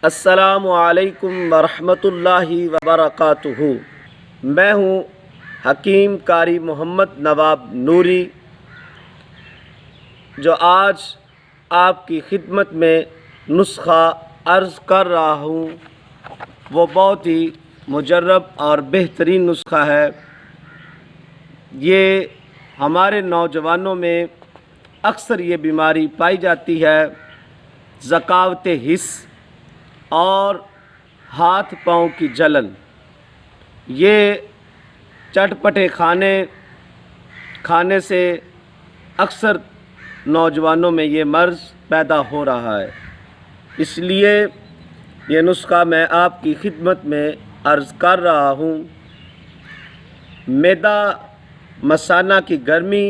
السلام علیکم ورحمۃ اللہ وبرکاتہ۔ میں ہوں حکیم قاری محمد نواب نوری، جو آج آپ کی خدمت میں نسخہ عرض کر رہا ہوں وہ بہت ہی مجرب اور بہترین نسخہ ہے۔ یہ ہمارے نوجوانوں میں اکثر یہ بیماری پائی جاتی ہے، ذکاوت حس اور ہاتھ پاؤں کی جلن۔ یہ چٹپٹے کھانے سے اکثر نوجوانوں میں یہ مرض پیدا ہو رہا ہے، اس لیے یہ نسخہ میں آپ کی خدمت میں عرض کر رہا ہوں۔ معدہ مثانہ کی گرمی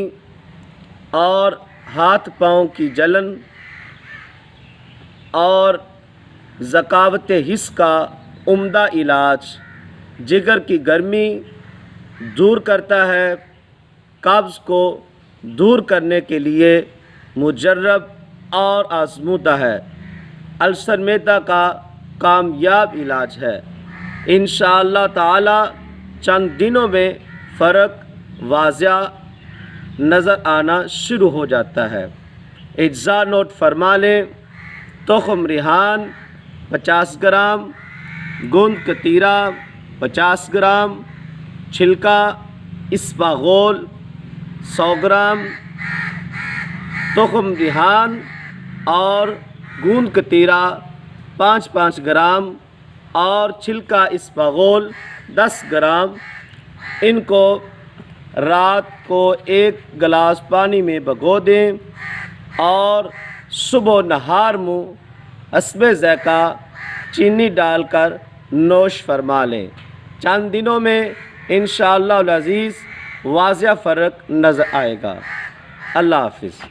اور ہاتھ پاؤں کی جلن اور ذکاوت حس کا عمدہ علاج جگر کی گرمی دور کرتا ہے۔ قبض کو دور کرنے کے لیے مجرب اور آزمودہ ہے۔ السر معدہ کا کامیاب علاج ہے۔ انشاءاللہ تعالی چند دنوں میں فرق واضح نظر آنا شروع ہو جاتا ہے۔ اجزاء نوٹ فرما لیں: تخم ریحان 50 گرام، گوند کتیرا 50 گرام، چھلکا اسپاغول 100 گرام۔ تخم ریحان اور گوند کتیرا 5 گرام اور چھلکا اسپاغول 10 گرام۔ ان کو رات کو 1 گلاس پانی میں بھگو دیں اور صبح نہار منہ حسب ذائقہ چینی ڈال کر نوش فرما لیں۔ چند دنوں میں انشاءاللہ العزیز واضح فرق نظر آئے گا۔ اللہ حافظ۔